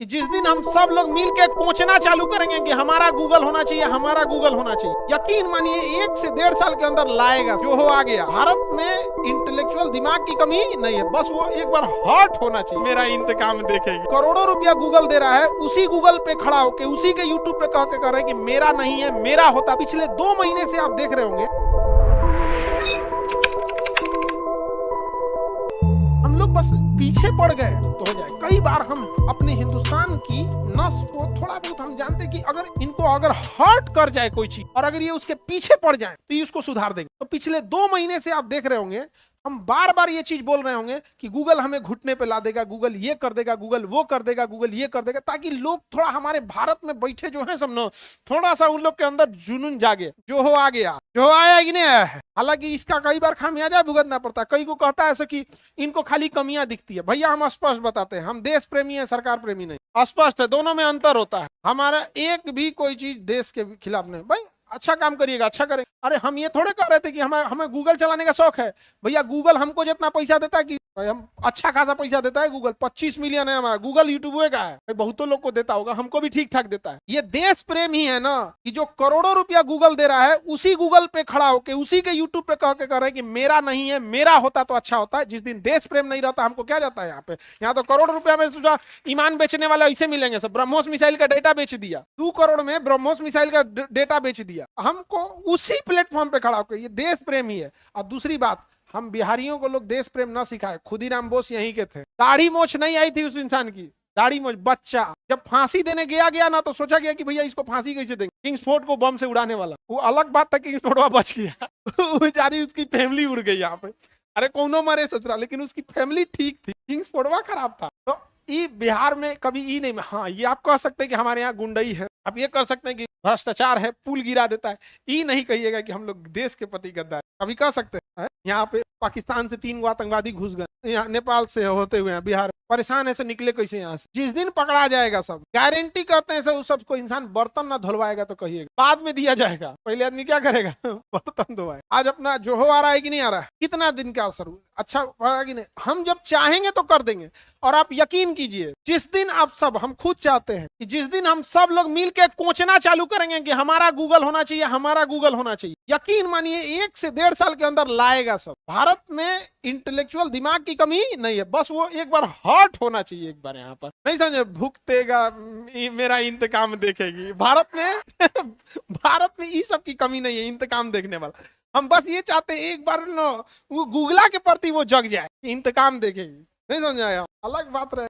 कि जिस दिन हम सब लोग मिल के कोचना चालू करेंगे कि हमारा गूगल होना चाहिए, हमारा गूगल होना चाहिए, यकीन मानिए 1 से 1.5 साल के अंदर लाएगा। जो हो आ गया। भारत में इंटेलेक्चुअल दिमाग की कमी नहीं है, बस वो एक बार हॉट होना चाहिए। मेरा इंतकाम देखेगी। करोड़ों रुपया गूगल दे रहा है, उसी गूगल पे खड़ा होकर उसी के यूट्यूब पे कह के कर रहे हैं कि मेरा नहीं है, मेरा होता। पिछले 2 महीने से आप देख रहे होंगे हम लोग बस पीछे पड़ गए तो हो जाए। कई बार हम अपने हिंदुस्तान की नस को थोड़ा बहुत हम जानते कि अगर हर्ट कर जाए कोई चीज और अगर ये उसके पीछे पड़ जाए तो ये उसको सुधार देंगे। तो पिछले 2 महीने से आप देख रहे होंगे हम बार बार ये चीज बोल रहे होंगे कि गूगल हमें घुटने पे ला देगा, गूगल ये कर देगा, गूगल वो कर देगा, गूगल ये कर देगा, ताकि लोग थोड़ा हमारे भारत में बैठे जो है सब ना थोड़ा सा उन लोग के अंदर जुनून जागे। जो हो आ गया, जो आया कि नहीं आया है। हालांकि इसका कई बार खामियाजा भुगतना पड़ता है। कई को कहता है ऐसा कि इनको खाली कमियां दिखती है। भैया हम स्पष्ट बताते हैं, हम देश प्रेमी है, सरकार प्रेमी नहीं। स्पष्ट है, दोनों में अंतर होता है। हमारा एक भी कोई चीज देश के खिलाफ नहीं। भाई अच्छा काम करिएगा, अच्छा करें। अरे हम ये थोड़े कह रहे थे कि हमें गूगल चलाने का शौक है। भैया गूगल हमको जितना पैसा देता है कि हम अच्छा खासा पैसा देता है। गूगल 25 मिलियन है हमारा। गूगल यूट्यूब का है, बहुतों लोग को देता होगा, हमको भी ठीक ठाक देता है। ये देश प्रेम ही है ना कि जो करोड़ों रुपया गूगल दे रहा है, उसी गूगल पे खड़ा होकर उसी के यूट्यूब पे कह के कर रहे हैं कि मेरा नहीं है, मेरा होता तो अच्छा होता है। जिस दिन देश प्रेम नहीं रहता हमको क्या जाता है यहाँ पे। यहाँ तो करोड़ रुपया में ईमान बेचने वाले ऐसे मिलेंगे सब। ब्रह्मोस मिसाइल का डेटा बेच दिया, 2 करोड़ में ब्रह्मोस मिसाइल का डेटा बेच दिया। हमको उसी प्लेटफॉर्म पे खड़ा होकर, ये देश प्रेम ही है। और दूसरी बात, हम बिहारियों को लोग देश प्रेम ना सिखाए। खुदीराम बोस यहीं के थे। दाढ़ी मोछ नहीं आई थी उस इंसान की, दाढ़ी मोछ बच्चा जब फांसी देने गया ना तो सोचा गया कि भैया इसको फांसी कैसे देंगे। किंग्सफोर्ड को बम से उड़ाने वाला, वो अलग बात था, किंग्सफोर्ड बच गया बेचारी उसकी फैमिली उड़ गई यहाँ पे। अरे कौनो मरे ससुरा, लेकिन उसकी फैमिली ठीक थी, किंग्सफोर्ड खराब था। तो ये बिहार में कभी ई नहीं। हाँ, ये आप कह सकते हैं कि हमारे यहाँ गुंडई है, आप ये कर सकते हैं कि भ्रष्टाचार है, पुल गिरा देता है। ई नहीं कहिएगा कि हम लोग देश के प्रति गद्दार। अभी कह सकते हैं यहाँ पे पाकिस्तान से 3 आतंकवादी घुस गए, यहाँ नेपाल से होते हुए हैं बिहार परेशान है, से निकले कैसे यहाँ से। जिस दिन पकड़ा जाएगा सब, गारंटी कहते हैं सब, सबको इंसान बर्तन ना धुलवाएगा तो कहिएगा बाद में दिया जाएगा। पहले आदमी क्या करेगा बर्तन धोवाए। आज अपना जो हो आ रहा है कि नहीं आ रहा है, कितना दिन का असर अच्छा होगा कि नहीं। हम जब चाहेंगे तो कर देंगे। और आप यकीन कीजिए, जिस दिन आप सब, हम खुद चाहते हैं कि जिस दिन हम सब लोग मिल के कोचना चालू करेंगे कि हमारा गूगल होना चाहिए, हमारा गूगल होना चाहिए, यकीन मानिए 1 से 1.5 साल के अंदर लाएगा सब। भारत में इंटेलेक्चुअल दिमाग की कमी नहीं है, बस वो एक बार हॉट होना चाहिए। एक बार यहाँ पर नहीं समझे, भुगतेगा मेरा इंतकाम देखेगी। भारत में ये सब की कमी नहीं है, इंतकाम देखने वाला। हम बस ये चाहते हैं एक बार वो गूगला के प्रति वो जग जाए, इंतकाम देखेगी। नहीं समझ आया, अलग बात रहे।